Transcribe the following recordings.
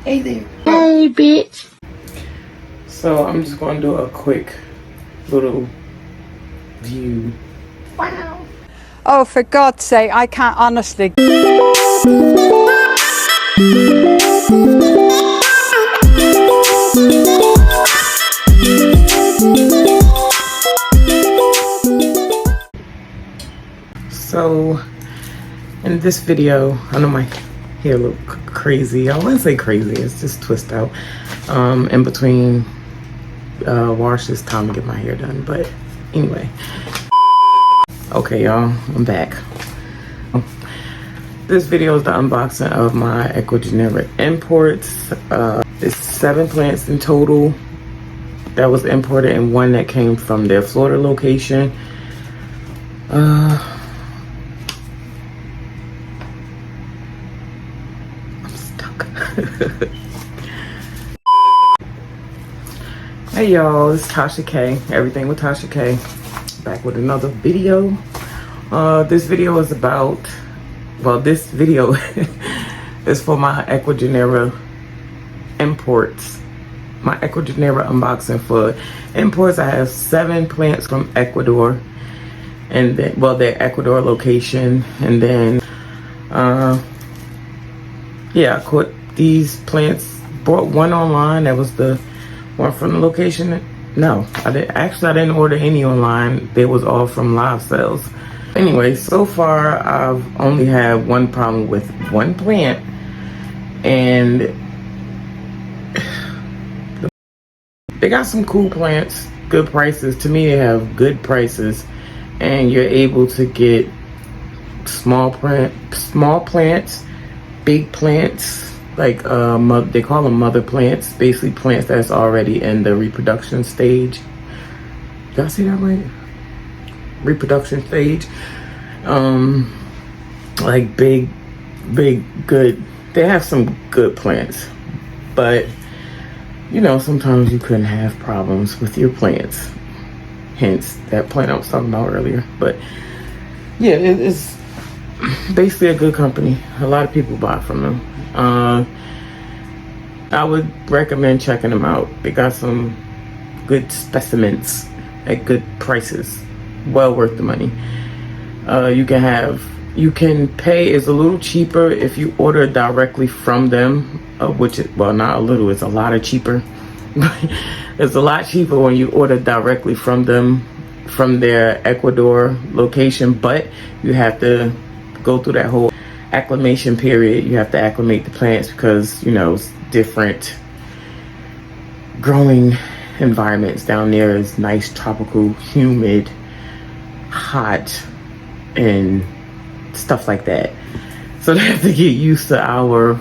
Hey there. Hey, bitch. So I'm just going to do a quick little view. Wow. Oh, for God's sake, I can't honestly. So in this video, I know my hair look crazy. I wouldn't say crazy, it's just twist out. In between washes, time to get my hair done. But anyway, okay y'all, I'm back. This video is the unboxing of my Ecuador imports. It's 7 plants in total that was imported and 1 that came from their Florida location. I'm stuck. Hey y'all, it's Tosha K, everything with Tosha K, back with another video. This video is about, well, this video is for my Ecuador imports, my Ecuador unboxing for imports. I have 7 plants from Ecuador, and then, well, their Ecuador location, and then yeah, I caught these plants, bought 1 online. That was the one from the location. No, I didn't order any online. They was all from live sales. Anyway, so far I've only had 1 problem with 1 plant, and they got some cool plants, good prices. To me, they have good prices, and you're able to get small plants, big plants, like they call them mother plants, basically plants that's already in the reproduction stage. Did I see that right? Reproduction stage. Like big, good. They have some good plants, but you know, sometimes you couldn't have problems with your plants. Hence that plant I was talking about earlier. But yeah, it's basically a good company. A lot of people buy from them. I would recommend checking them out. They got some good specimens at good prices. Well worth the money. You can pay, is a little cheaper if you order directly from them, which is, well, not a little, it's a lot cheaper. It's a lot cheaper when you order directly from them, from their Ecuador location, but you have to go through that whole acclimation period. You have to acclimate the plants because, you know, it's different growing environments down there. Is nice, tropical, humid, hot, and stuff like that. So they have to get used to our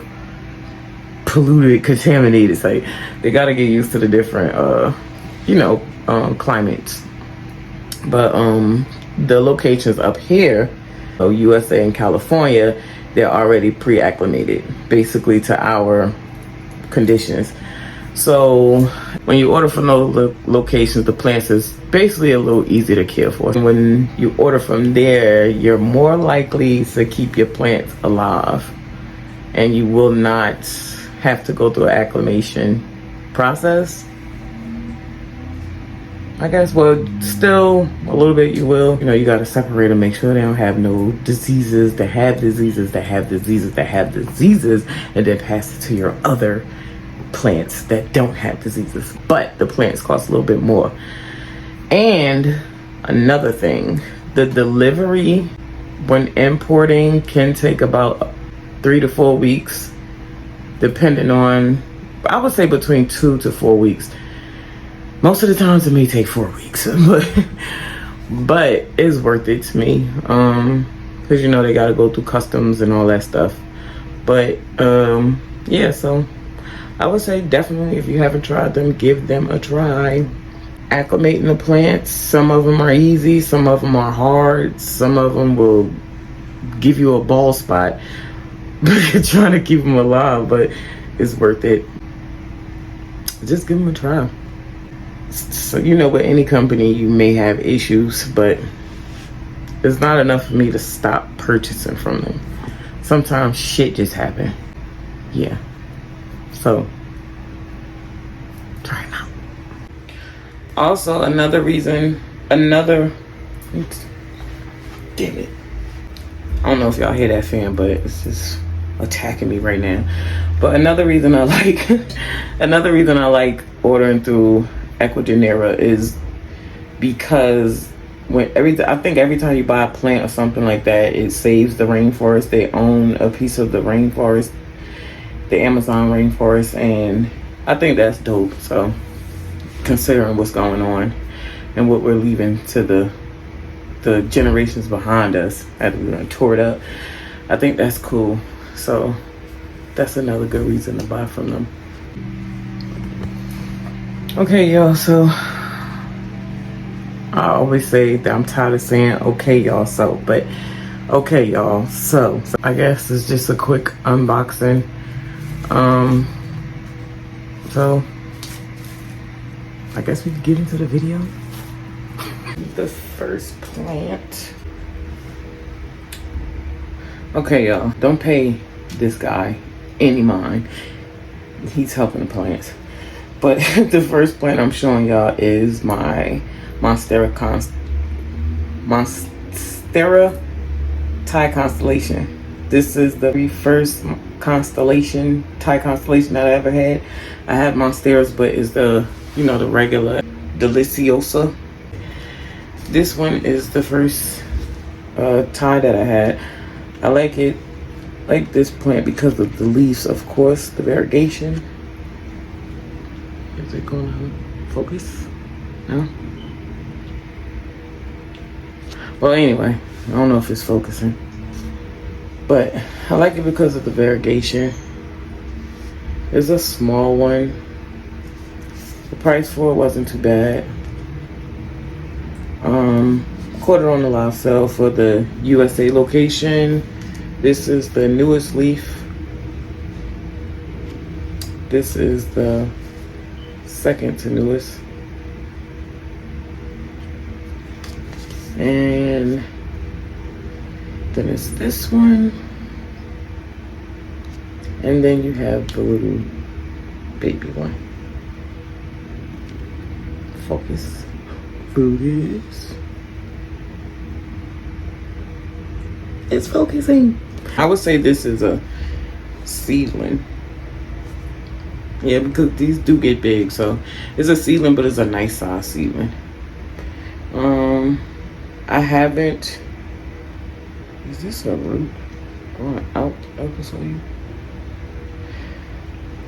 polluted, contaminated, like they got to get used to the different climates. But the locations up here, USA and California, they're already pre-acclimated basically to our conditions. So when you order from those locations, the plants is basically a little easy to care for. When you order from there, you're more likely to keep your plants alive, and you will not have to go through an acclimation process. I guess, well, still a little bit you will. You know, you got to separate them, make sure they don't have no diseases, that have diseases, that have diseases, that have diseases, and then pass it to your other plants that don't have diseases. But the plants cost a little bit more. And another thing, the delivery when importing can take about 3 to 4 weeks, depending on, I would say between 2 to 4 weeks. Most of the times it may take 4 weeks, but it's worth it to me, because you know they got to go through customs and all that stuff. But yeah, so I would say definitely, if you haven't tried them, give them a try. Acclimating the plants, some of them are easy, some of them are hard, some of them will give you a bald spot trying to keep them alive, but it's worth it. Just give them a try. So, you know, with any company you may have issues, but it's not enough for me to stop purchasing from them. Sometimes shit just happen. Yeah. So try them out. Also, another reason, damn it. I don't know if y'all hear that fan, but it's just attacking me right now. But another reason I like ordering through Ecuador is because I think every time you buy a plant or something like that, it saves the rainforest. They own a piece of the rainforest, the Amazon rainforest, and I think that's dope. So considering what's going on and what we're leaving to the generations behind us as we're gonna tore it up, I think that's cool. So that's another good reason to buy from them. Okay, y'all, so I always say that I'm tired of saying okay, y'all, so, but okay, y'all, so I guess it's just a quick unboxing. So I guess we can get into the video. The first plant. Okay, y'all, don't pay this guy any mind. He's helping the plants. But the first plant I'm showing y'all is my Monstera Thai constellation. This is the very first Thai constellation that I ever had. I have Monsteras, but it's the, the regular Deliciosa. This one is the first Thai that I had. I like this plant because of the leaves, of course, the variegation. Is it going to focus? No? Well, anyway, I don't know if it's focusing. But I like it because of the variegation. It's a small one. The price for it wasn't too bad. Quarter on the live sale for the USA location. This is the newest leaf. This is the second to newest. And then it's this one. And then you have the little baby one. Focus. Focus. It's focusing. I would say this is a seedling. Yeah, because these do get big, so it's a seedling, but it's a nice size seedling. I haven't. Is this a root going out this way?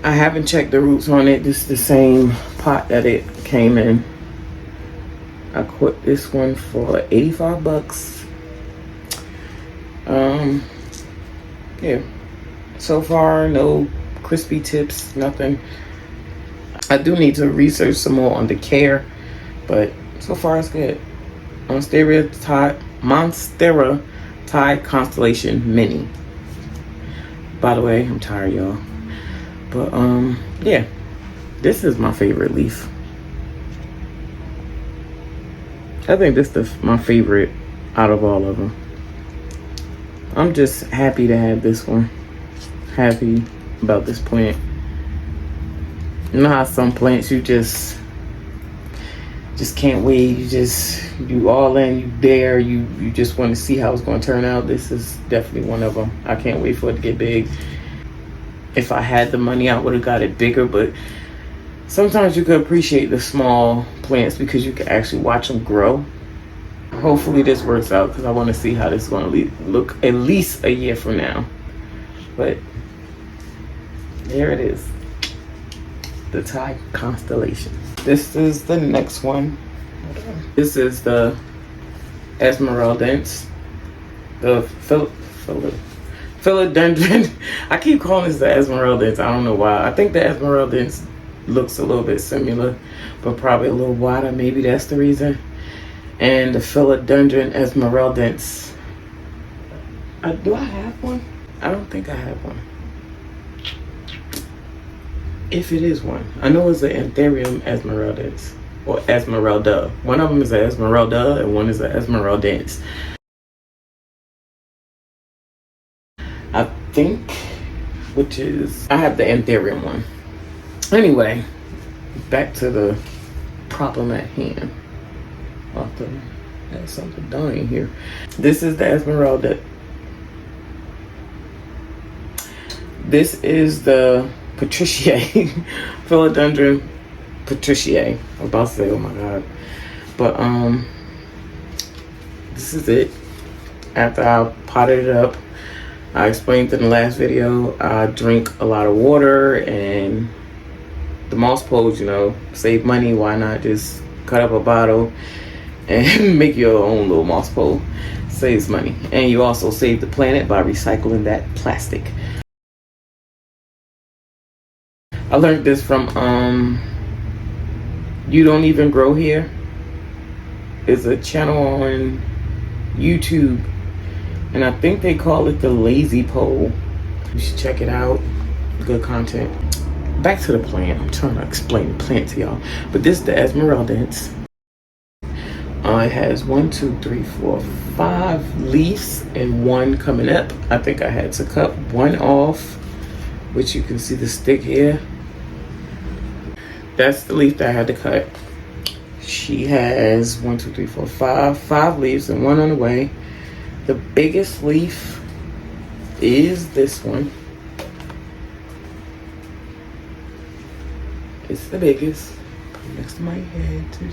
I haven't checked the roots on it. This is the same pot that it came in. I quit this one for 85 bucks. Yeah. So far, no crispy tips, nothing. I do need to research some more on the care, but so far it's good. Monstera Thai Constellation Mini. By the way, I'm tired, y'all. But yeah, this is my favorite leaf. I think this is my favorite out of all of them. I'm just happy to have this one. Happy about this plant. You know how some plants you just can't wait. You all in, you there, you just want to see how it's going to turn out. This is definitely one of them. I can't wait for it to get big. If I had the money, I would have got it bigger, but sometimes you can appreciate the small plants because you can actually watch them grow. Hopefully this works out because I want to see how this is going to look at least a year from now. But there it is. The Thai constellation. This is the next one. This is the Esmeraldence. The philodendron. I keep calling this the Esmeraldence. I don't know why. I think the Esmeraldence looks a little bit similar, but probably a little wider. Maybe that's the reason. And the philodendron Esmeraldence. Do I have one? I don't think I have one. If it is one. I know it's the Anthurium Esmeraldence. Or Esmeralda. One of them is an Esmeralda and one is an Esmeraldence. I think, I have the Anthurium one. Anyway, back to the problem at hand. I'll have to add something dying here. This is the Esmeralda. This is the Patriciae, Philodendron Patriciae. I was about to say, oh my god. But this is it. After I potted it up, I explained in the last video, I drink a lot of water, and the moss poles, you know, save money. Why not just cut up a bottle and make your own little moss pole? Saves money. And you also save the planet by recycling that plastic. I learned this from You Don't Even Grow Here. It's a channel on YouTube, and I think they call it the Lazy Pole. You should check it out. Good content. Back to the plant. I'm trying to explain the plant to y'all. But this is the Esmeraldens. It has 1, 2, 3, 4, 5 leaves and 1 coming up. I think I had to cut 1 off, which you can see the stick here. That's the leaf that I had to cut. She has 1, 2, 3, 4, 5 leaves and 1 on the way. The biggest leaf is this one. It's the biggest. Put it next to my head to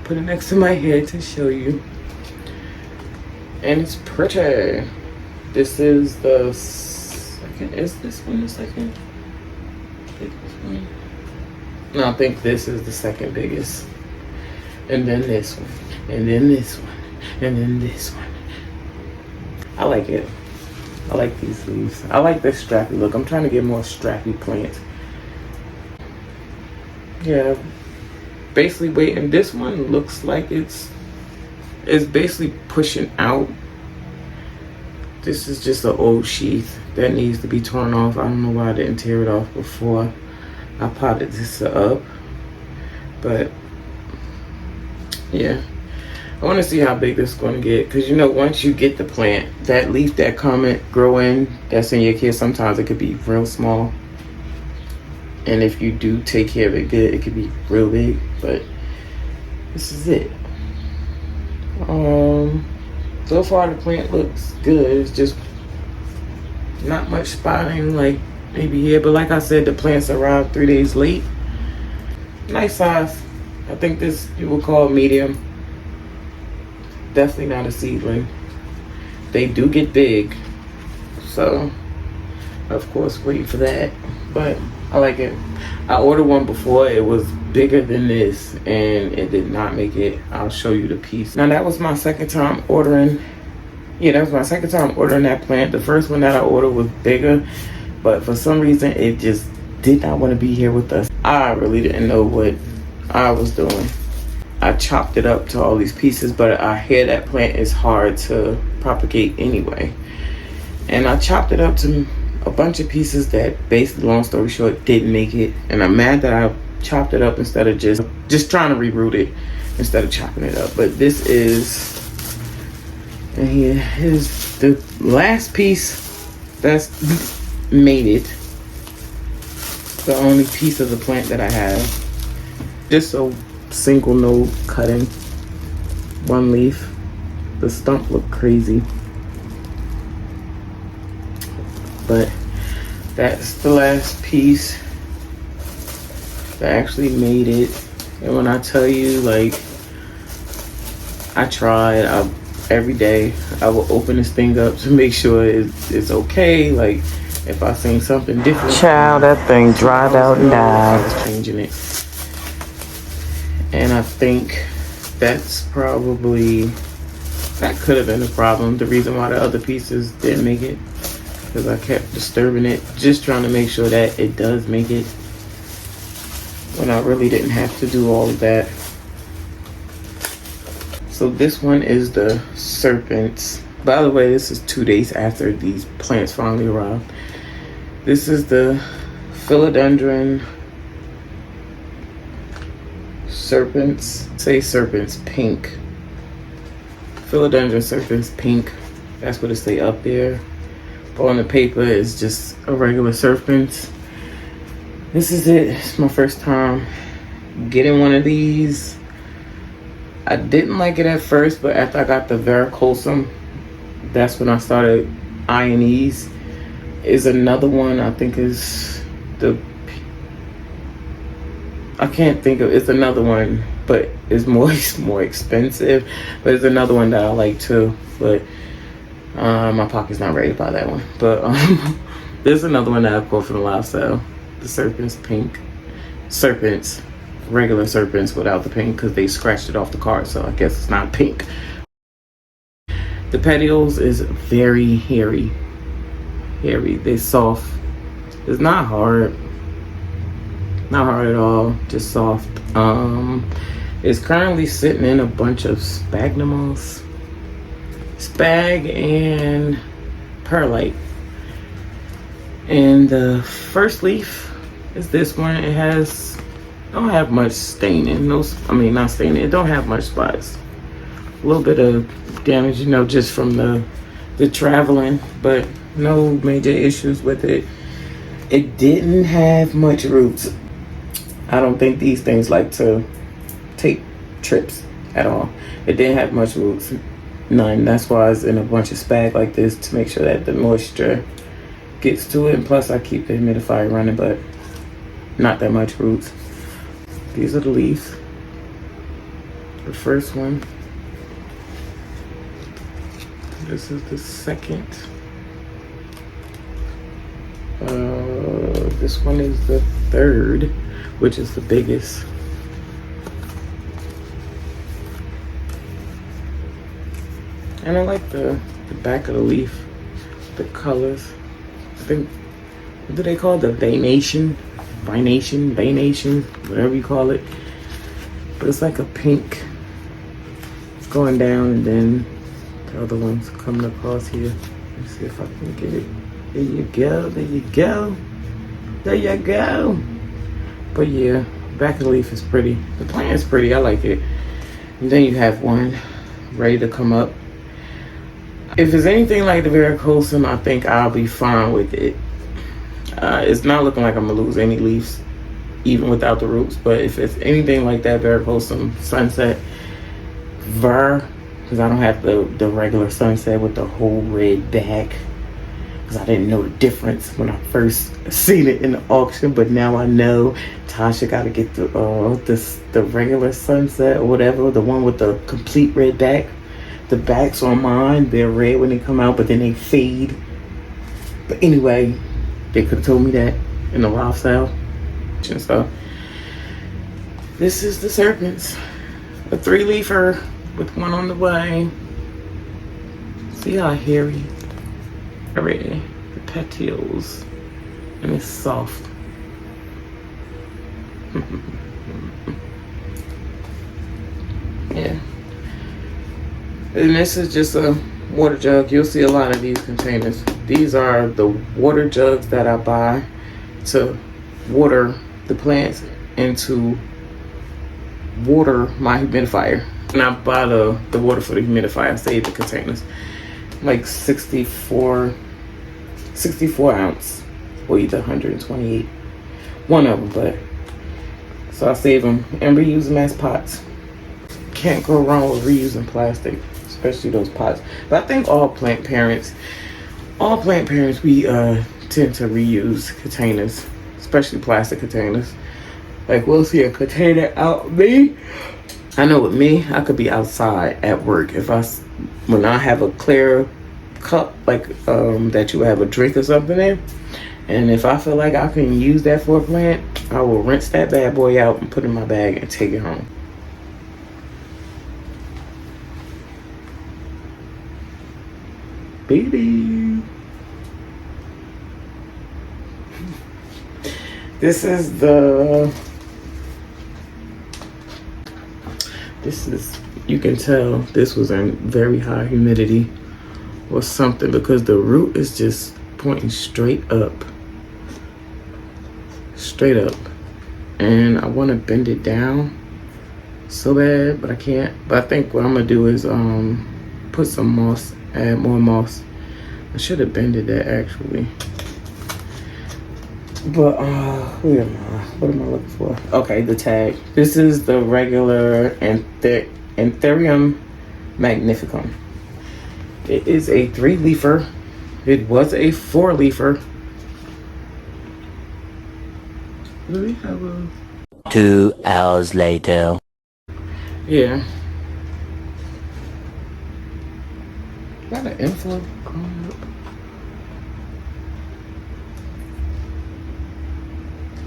put it next to my head to show you. And it's pretty. This is the second. Is this one the second? Biggest one? No, I think this is the second biggest. And then this one. And then this one. And then this one. I like it. I like these leaves. I like this strappy look. I'm trying to get more strappy plants. Yeah. Basically waiting. This one looks like it's basically pushing out. This is just an old sheath that needs to be torn off. I don't know why I didn't tear it off before I potted this up. But yeah, I want to see how big this is going to get, because you know, once you get the plant, that leaf that grow in, that's in your kit, sometimes it could be real small, and if you do take care of it good, it could be real big. But this is it. So far the plant looks good. It's just not much spotting like maybe here, but like I said, the plants arrived 3 days late. Nice size. I think this you would call medium. Definitely not a seedling. They do get big, so of course wait for that. But I like it. I ordered one before. It was bigger than this and it did not make it. I'll show you the piece. Now that was my second time ordering. Yeah, that was my second time ordering that plant. The first one that I ordered was bigger, but for some reason it just did not want to be here with us. I really didn't know what I was doing. I chopped it up to all these pieces, but I hear that plant is hard to propagate anyway. And I chopped it up to a bunch of pieces that, basically, long story short, didn't make it. And I'm mad that I chopped it up instead of just trying to reroot it instead of chopping it up. But this is, and here is the last piece that's made it. The only piece of the plant that I have. Just a single node cutting, 1 leaf. The stump looked crazy, but that's the last piece that actually made it. And when I tell you, like, I tried every day, I will open this thing up to make sure it's okay. Like, if I seen something different, child, that thing dried out and died. I was changing it. And I think that's probably, that could have been the problem. The reason why the other pieces didn't make it, because I kept disturbing it, just trying to make sure that it does make it, when I really didn't have to do all of that. So this one is the serpents. By the way, this is 2 days after these plants finally arrived. This is the philodendron serpents. Say serpents pink. Philodendron serpents pink. That's what it say up there. But on the paper it's just a regular serpent. This is it. It's my first time getting one of these. I didn't like it at first, but after I got the varicosum, that's when I started eyeing these. Is another one I think is the, I can't think of, it's another one, but it's more expensive. But it's another one that I like too. But my pocket's not ready to buy that one. But there's another one that I bought from the live sale. The serpents pink. Serpents. Regular serpents without the pink because they scratched it off the card, so I guess it's not pink. The petioles is very hairy. They're soft. It's not hard. Not hard at all. Just soft. It's currently sitting in a bunch of sphagnum moss, spag, and perlite. And the first leaf is this one. It has, don't have much staining. No, I mean not staining. It don't have much spots. A little bit of damage, you know, just from the traveling, but no major issues with it. It didn't have much roots. I don't think these things like to take trips at all. It didn't have much roots, none. That's why it's in a bunch of spag like this, to make sure that the moisture gets to it. And plus I keep the humidifier running, but not that much roots. These are the leaves. The first one. This is the second. This one is the third, which is the biggest. And I like the back of the leaf, the colors. I think, what do they call it? The veination, whatever you call it. But it's like a pink going down, and then the other one's coming across here. Let's see if I can get it. There you go, there you go. There you go. But yeah, back of the leaf is pretty. The plant is pretty, I like it. And then you have one ready to come up. If it's anything like the varicosum, I think I'll be fine with it. It's not looking like I'm gonna lose any leaves, even without the roots. But if it's anything like that varicosum sunset because I don't have the regular sunset with the whole red back, because I didn't know the difference when I first seen it in the auction. But now I know. Tasha got to get the regular sunset or whatever, the one with the complete red back. The backs on mine, they're red when they come out, but then they fade. But anyway, they could have told me that in the live sale and stuff. This is the serpents, a 3-leafer with one on the way. See how hairy, already the petioles, and it's soft. Yeah. And this is just a water jug. You'll see a lot of these containers. These are the water jugs that I buy to water the plants and to water my humidifier. And I buy the water for the humidifier. I save the containers. Like 64 ounce or either 128. One of them, but so I save them and reuse them as pots. Can't go wrong with reusing plastic, especially those pots. But I think all plant parents, we tend to reuse containers, especially plastic containers. Like we'll see a container out me. I know with me, I could be outside at work when I have a clear cup like that you have a drink or something in, and if I feel like I can use that for a plant, I will rinse that bad boy out and put it in my bag and take it home. Baby. This is, you can tell this was in very high humidity or something, because the root is just pointing straight up. And I want to bend it down so bad, but I can't. But I think what I'm gonna do is put some moss, add more moss. I should have bended that actually. But what am I looking for? Okay, the tag. This is the regular Anthurium magnificum. It is a 3-leafer. It was a 4-leafer. Do we have a 2 hours later? Yeah. Got an inflow coming up.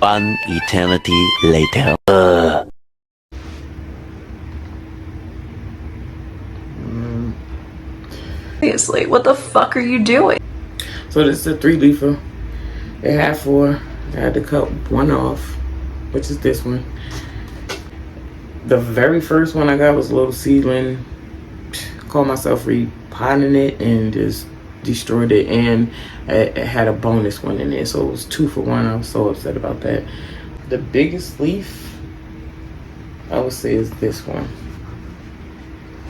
1 eternity later. Seriously, what the fuck are you doing? So this is a 3-leafer. It had 4. I had to cut one off, which is this one. The very first one I got was a little seedling. Called myself repotting it and just destroyed it, and it had a bonus one in there, so it was 2 for 1. I was so upset about that. The biggest leaf I would say is this one.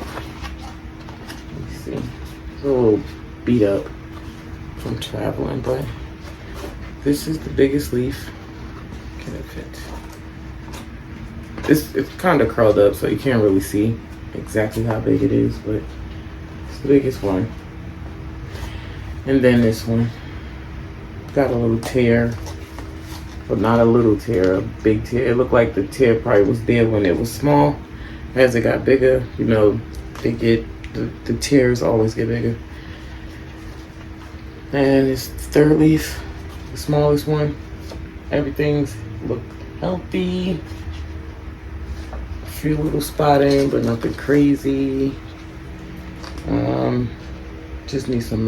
Let me see. It's a little beat up from traveling, but this is the biggest leaf. Can it fit? It's kind of curled up, so you can't really see exactly how big it is, but it's the biggest one. And then this one got a little tear, but not a little tear, a big tear. It looked like the tear probably was there when it was small. As it got bigger, you know, the tears always get bigger. And it's the 3rd leaf, the smallest one. Everything's looked healthy. A few little spotting, but nothing crazy. Just need some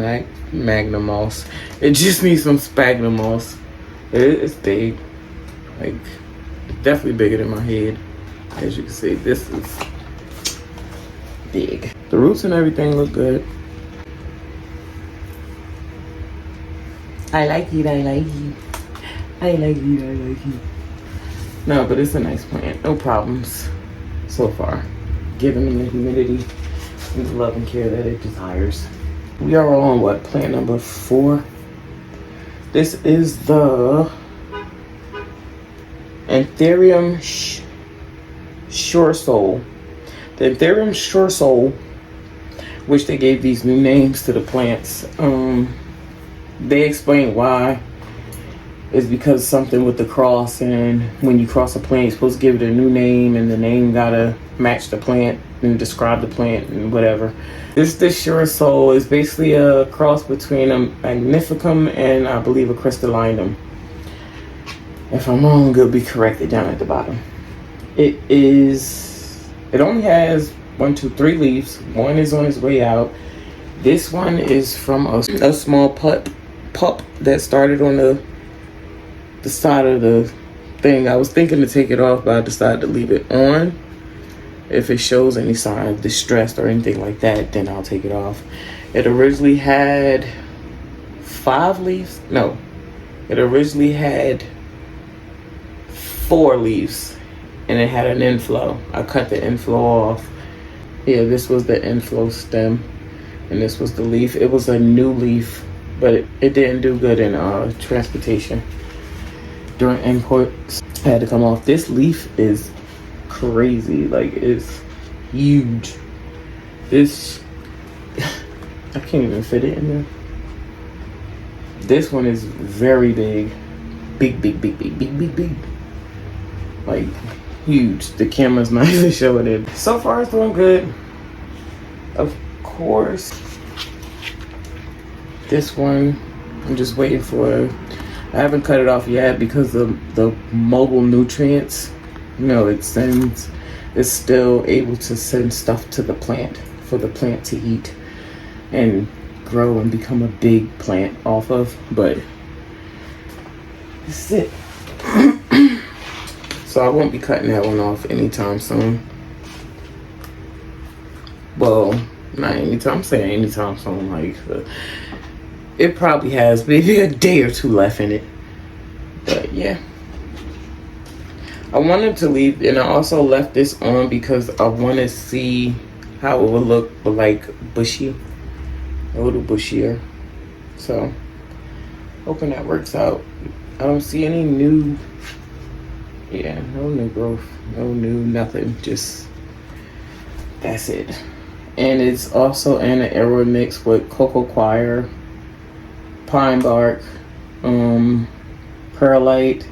magnum moss. It just needs some sphagnum moss. It's big, like definitely bigger than my head. As you can see, this is big. The roots and everything look good. I like it. I like it. I like it. I like it. No, but it's a nice plant. No problems so far. Giving them the humidity and the love and care that it desires. We are on what, plant number 4? This is the Anthurium Shore Soul. The Anthurium Shore Soul, which they gave these new names to the plants. They explain why. It's because something with the cross, and when you cross a plant, you're supposed to give it a new name, and the name gotta match the plant and describe the plant and whatever. This Shore Soul is basically a cross between a magnificum and I believe a crystallinum. If I'm wrong, it'll be corrected down at the bottom. It only has 1, 2, 3 leaves. One is on its way out. This one is from a small pup that started on the side of the thing. I was thinking to take it off, but I decided to leave it on. If it shows any sign of distress or anything like that, then I'll take it off. It originally had 5 leaves. No, it originally had 4 leaves, and it had an inflow. I cut the inflow off. Yeah, this was the inflow stem, and this was the leaf. It was a new leaf, but it didn't do good in transportation. During imports, I had to come off. This leaf is crazy. Like, it's huge. This, I can't even fit it in there. This one is very big. Big. Like, huge. The camera's not even showing it. So far, it's doing good. Of course, this one, I'm just waiting for. I haven't cut it off yet because the mobile nutrients, you know, it's still able to send stuff to the plant for the plant to eat and grow and become a big plant off of. But this is it. So I won't be cutting that one off anytime soon. Well, not anytime. I'm saying anytime soon. Like, it probably has maybe a day or 2 left in it. But yeah, I wanted to leave, and I also left this on because I want to see how it would look like bushy, a little bushier. So hoping that works out. I don't see any new, yeah, no new growth, no new nothing, just that's it. And it's also in an arrow mix with cocoa coir, pine bark, perlite,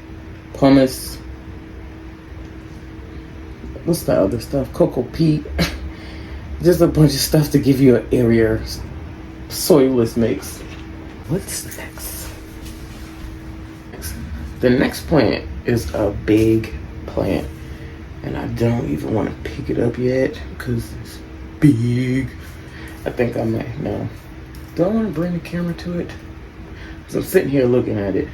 pumice, what's the other stuff, cocoa peat. Just a bunch of stuff to give you an airier, soilless mix. What's next? The next plant is a big plant, and I don't even want to pick it up yet because it's big. I think I might. No, do I want to bring the camera to it? So I'm sitting here looking at it,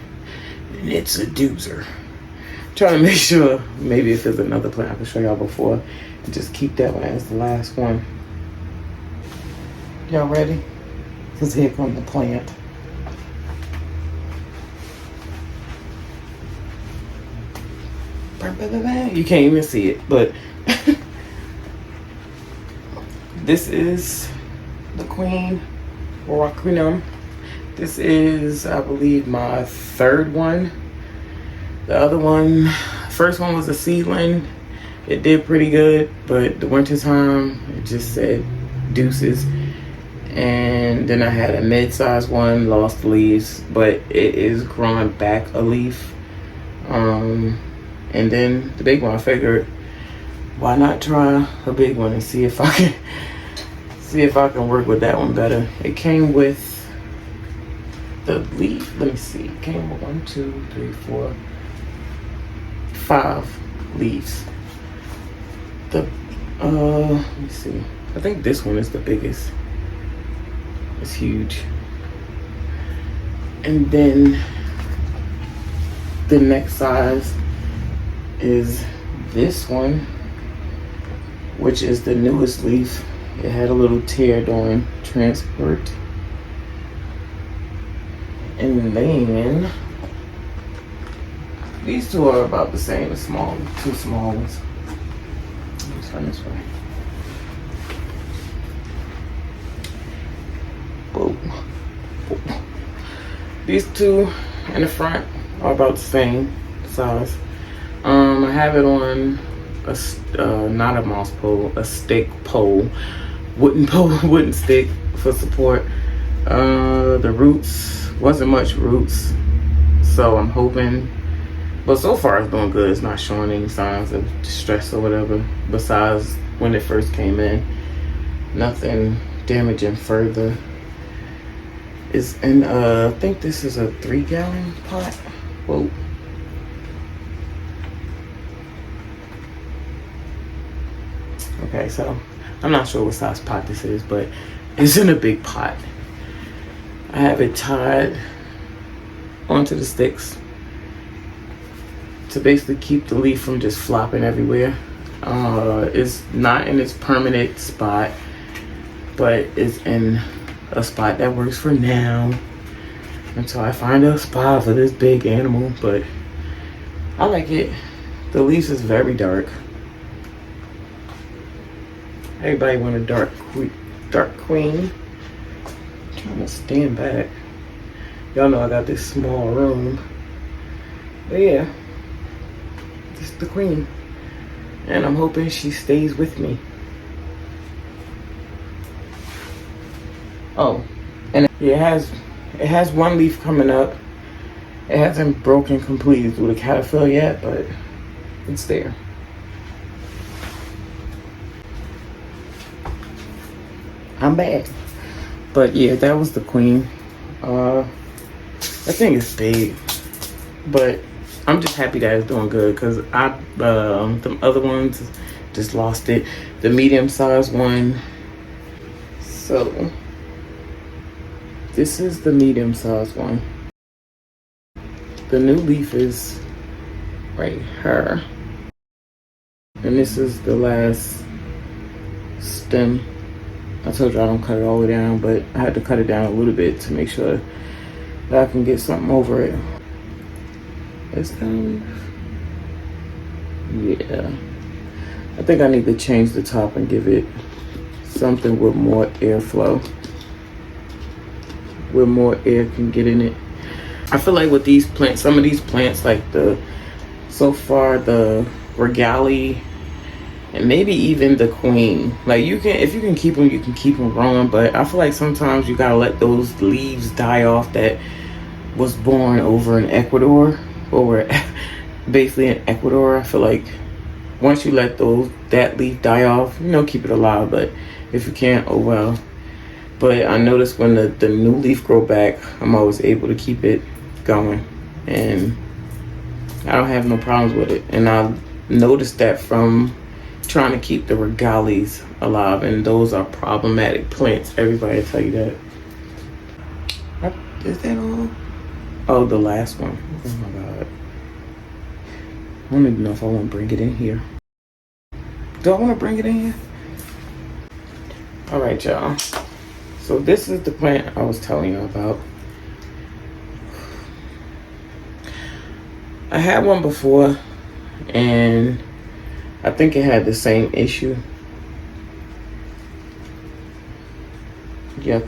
and it's a doozer. Trying to make sure maybe if there's another plant I can show y'all before, and just keep that one as the last one. Y'all ready? Because here comes the plant. You can't even see it, but this is the Queen Oraquinum. This is, I believe, my third one. The other one, first one was a seedling. It did pretty good, but the winter time, it just said deuces. And then I had a mid-sized one, lost leaves, but it is growing back a leaf. And then the big one, I figured, why not try a big one and see if I can work with that one better. It came with the leaf. Let me see. It came with 1, 2, 3, 4, 5 leaves. Let me see. I think this one is the biggest. It's huge. And then the next size is this one, which is the newest leaf. It had a little tear during transport. And then these two are about the same as small, two small ones. Let me turn this way. Boom. Boom. These two in the front are about the same size. I have it on a not a mouse pole, a stick pole, wooden stick for support. The roots wasn't much roots, so I'm hoping. But so far it's doing good. It's not showing any signs of distress or whatever. Besides when it first came in, nothing damaging further. It's in I think this is a 3-gallon pot. Whoa. Okay, so I'm not sure what size pot this is, but it's in a big pot. I have it tied onto the sticks to basically keep the leaf from just flopping everywhere. It's not in its permanent spot, but it's in a spot that works for now until I find a spot for this big animal. But I like it. The leaves is very dark. Everybody want a dark queen. I'm trying to stand back. Y'all know I got this small room. But yeah, this is the queen. And I'm hoping she stays with me. Oh, and it has one leaf coming up. It hasn't broken completely through the caterpillar yet, but it's there. I'm back. But yeah, that was the queen. That thing is big, but I'm just happy that it's doing good because the other ones just lost it. The medium-sized one. So this is the medium-sized one. The new leaf is right here, and this is the last stem. I told you I don't cut it all the way down, but I had to cut it down a little bit to make sure that I can get something over it. It's kind of, yeah. I think I need to change the top and give it something with more airflow, where more air can get in it. I feel like with these plants, some of these plants, like so far the regali and maybe even the queen, like if you can keep them, you can keep them growing. But I feel like sometimes you gotta let those leaves die off that was born over in Ecuador, or basically in Ecuador. I feel like once you let that leaf die off, keep it alive. But if you can't, oh well. But I noticed when the new leaf grow back, I'm always able to keep it going, and I don't have no problems with it. And I noticed that from trying to keep the regales alive, and those are problematic plants. Everybody will tell you that. Is that all? Oh, the last one. Oh my god. I don't even know if I want to bring it in here. Do I want to bring it in here? All right, y'all. So this is the plant I was telling you about. I had one before, and I think it had the same issue. Yep.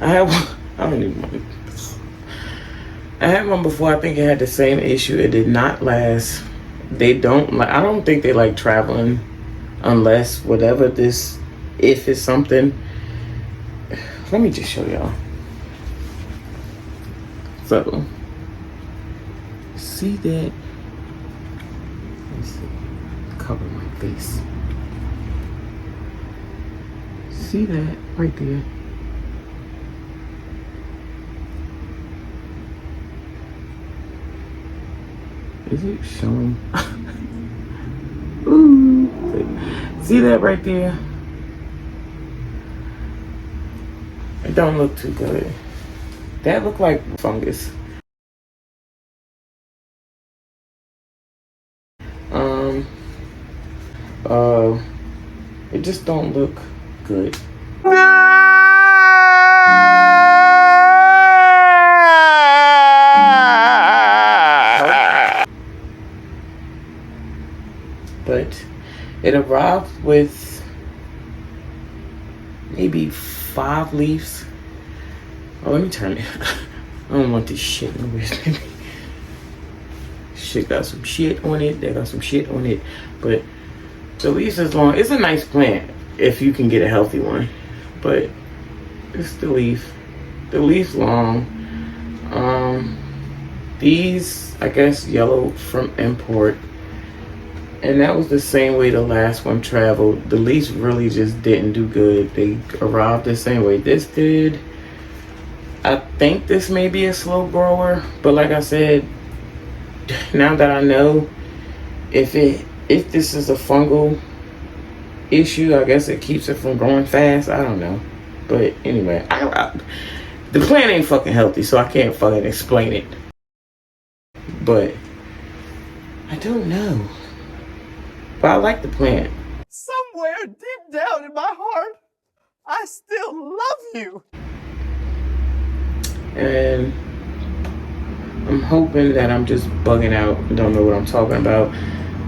I had one. I don't even want. I had one before. I think it had the same issue. It did not last. They don't like. I don't think they like traveling, unless whatever this, if it's something. Let me just show y'all. So, see that? Let's see. Cover my face. See that right there? Is it showing? Ooh. See that right there? It don't look too good. That look like fungus. It just don't look good. But it arrived with maybe 5 leaves. Oh, let me turn it. I don't want this shit in the way. Shit got some shit on it. They got some shit on it. But the leaves is long. It's a nice plant if you can get a healthy one. But it's the leaf. The leaf's long. These, I guess, yellow from import. And that was the same way the last one traveled. The leaves really just didn't do good. They arrived the same way this did. I think this may be a slow grower, but like I said, now that I know, if this is a fungal issue, I guess it keeps it from growing fast. I don't know. But anyway, the plant ain't fucking healthy, so I can't fucking explain it. But I don't know. But I like the plant. Somewhere deep down in my heart, I still love you. And I'm hoping that I'm just bugging out and don't know what I'm talking about.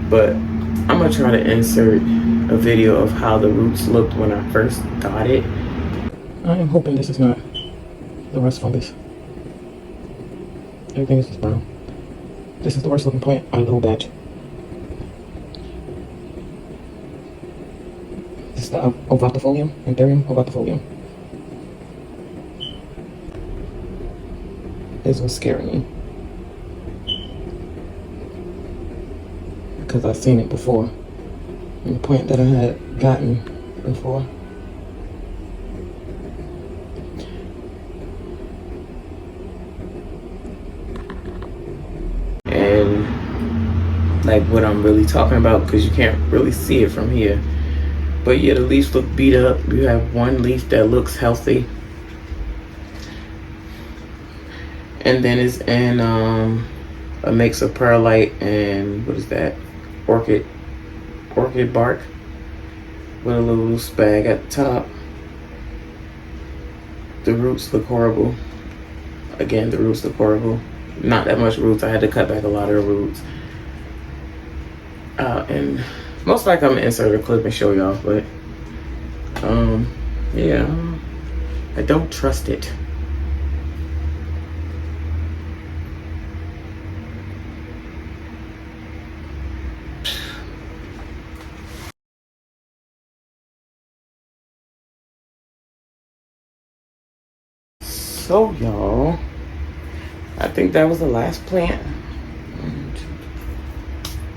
But I'm going to try to insert a video of how the roots looked when I first got it. I am hoping this is not the rust fungus. Everything is just brown. This is the worst looking plant out of the whole batch. This is the Anthurium, Anthurium. This was scaring me. Because I've seen it before. In the plant that I had gotten before. And like what I'm really talking about, because you can't really see it from here. But yeah, the leaves look beat up. You have one leaf that looks healthy. And then it's in a mix of perlite and what is that? Orchid bark with a little spag at the top. The roots look horrible. Again, the roots look horrible. Not that much roots. I had to cut back a lot of the roots. And most likely I'm gonna insert a clip and show y'all, but yeah. I don't trust it. So y'all, I think that was the last plant.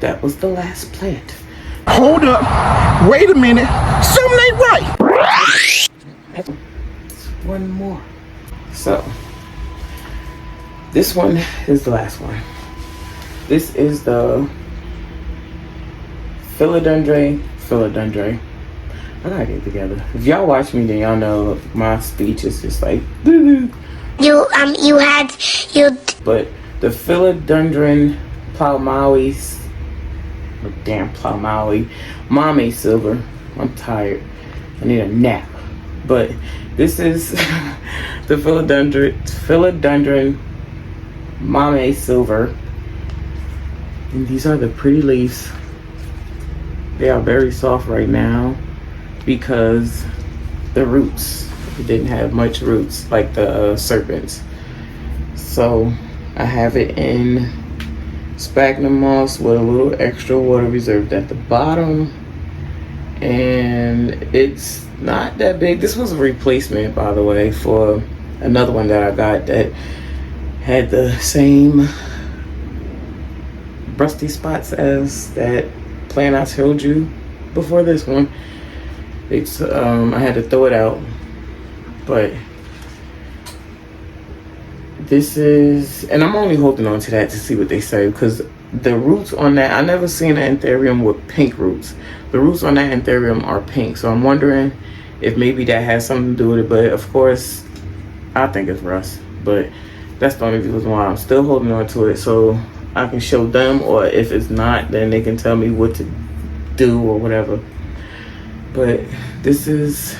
That was the last plant. Hold up. Wait a minute. Something ain't right. One more. So, this one is the last one. This is the philodendron. I gotta get it together. If y'all watch me, then y'all know my speech is just like But the philodendron plowmaui, Mame silver. I'm tired. I need a nap. But this is the philodendron Mame silver. And these are the pretty leaves. They are very soft right now because the roots, it didn't have much roots like the serpents. So I have it in sphagnum moss with a little extra water reserved at the bottom, and it's not that big. This was a replacement, by the way, for another one that I got that had the same rusty spots as that plant I told you before this one. It's I had to throw it out, but this is, and I'm only holding on to that to see what they say, because the roots on that, I never seen an Anthurium with pink roots. The roots on that Anthurium are pink, so I'm wondering if maybe that has something to do with it. But of course, I think it's rust, but that's the only reason why I'm still holding on to it, so I can show them, or if it's not, then they can tell me what to do or whatever. But this is,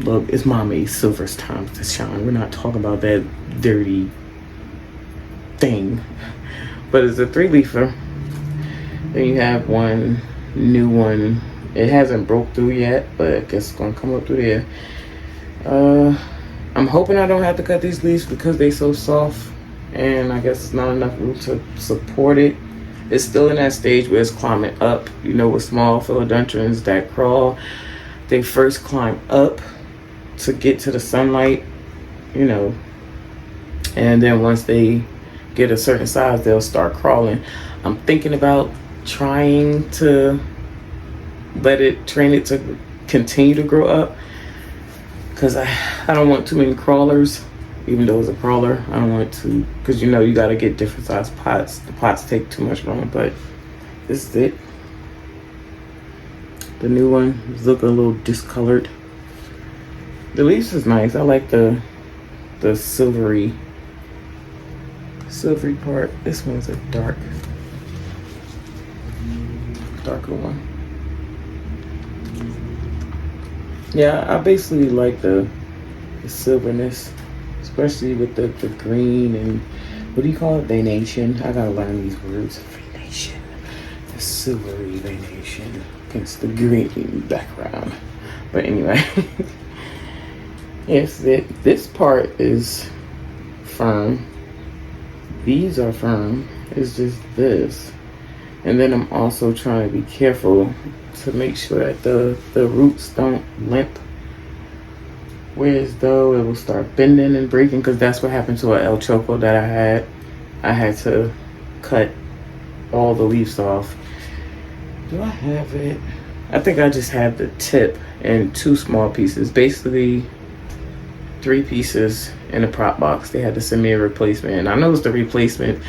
look, it's Mommy Silver's time to shine. We're not talking about that dirty thing. But it's a 3-leafer. Then you have one new one. It hasn't broke through yet, but I guess it's gonna come up through there. I'm hoping I don't have to cut these leaves because they're so soft, and I guess it's not enough room to support it. It's still in that stage where it's climbing up. You know, with small philodendrons that crawl, they first climb up to get to the sunlight, you know, and then once they get a certain size, they'll start crawling. I'm thinking about trying to train it to continue to grow up, because I don't want too many crawlers. Even though it's a crawler, I don't want to, because you know you got to get different size pots. The pots take too much room, but this is it. The new one is looking a little discolored. The leaves is nice. I like the silvery part. This one's a darker one. Yeah, I basically like the silverness, especially with the green and what do you call it? Venation. I gotta learn these words. Venation. The silvery venation against the green background. But anyway. Yes, this part is firm. These are firm. It's just this. And then I'm also trying to be careful to make sure that the roots don't limp. Whereas though it will start bending and breaking, because that's what happened to an El Choco that I had. I had to cut all the leaves off. Do I have it? I think I just have the tip in 2 small pieces. Basically 3 pieces in a prop box. They had to send me a replacement, and I know it's the replacement.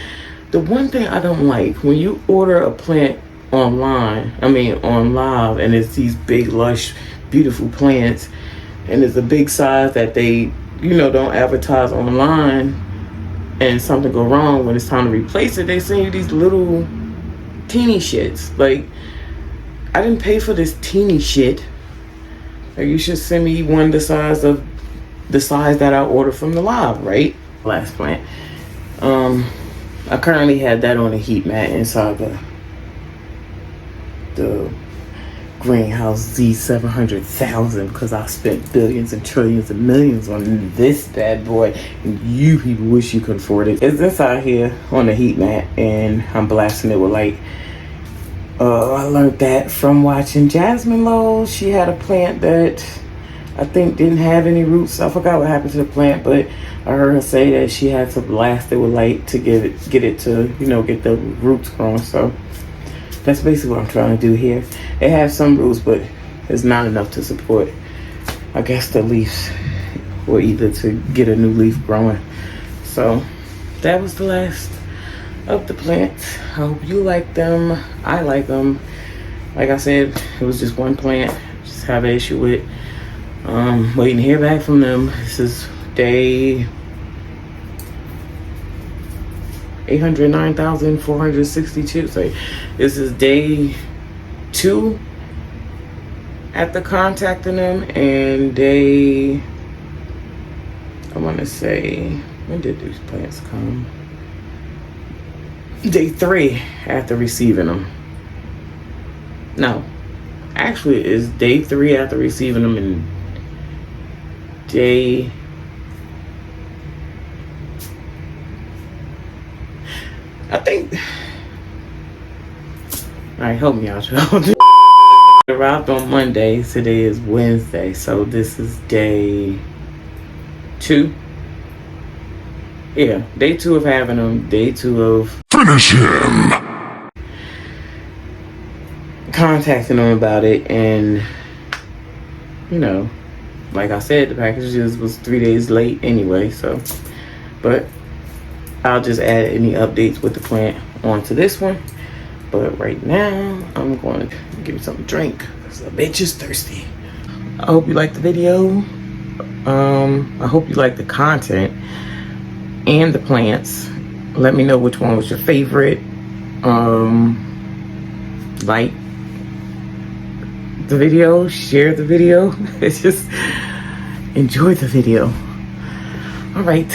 The one thing I don't like, when you order a plant on live, and it's these big, lush, beautiful plants, and it's a big size that they, you know, don't advertise online, and something go wrong when it's time to replace it, they send you these little teeny shits. Like, I didn't pay for this teeny shit. Like, you should send me one the size that I ordered from the live, right? Last plant. I currently had that on a heat mat inside the greenhouse Z700,000 because I spent billions and trillions and millions on this bad boy, and you people wish you could afford it. It's this out here on the heat mat, and I'm blasting it with light. I learned that from watching Jasmine Lowe. She had a plant that I think didn't have any roots. I forgot what happened to the plant, but I heard her say that she had to blast it with light to get it to, you know, get the roots growing. So that's basically what I'm trying to do here. It has some roots, but it's not enough to support, I guess, the leaves, or either to get a new leaf growing. So that was the last of the plants. I hope you like them. I like them. Like I said, it was just one plant. Just have an issue with waiting to hear back from them. This is day 809,462. So this is day 2 after contacting them, and day, I want to say, when did these plants come? Day 3 after receiving them. No, actually it's day 3 after receiving them, and day, I think, all right, help me out, y'all. Arrived on Monday. Today is Wednesday, so this is day 2. Yeah, day 2 of having them. Day 2 of finish him. Contacting them about it, and you know, like I said, the packages was 3 days late anyway. So, but I'll just add any updates with the plant onto this one. But right now, I'm going to give me something to drink because the bitch is thirsty. I hope you liked the video. I hope you like the content and the plants. Let me know which one was your favorite. Like the video, share the video. It's just enjoy the video. All right.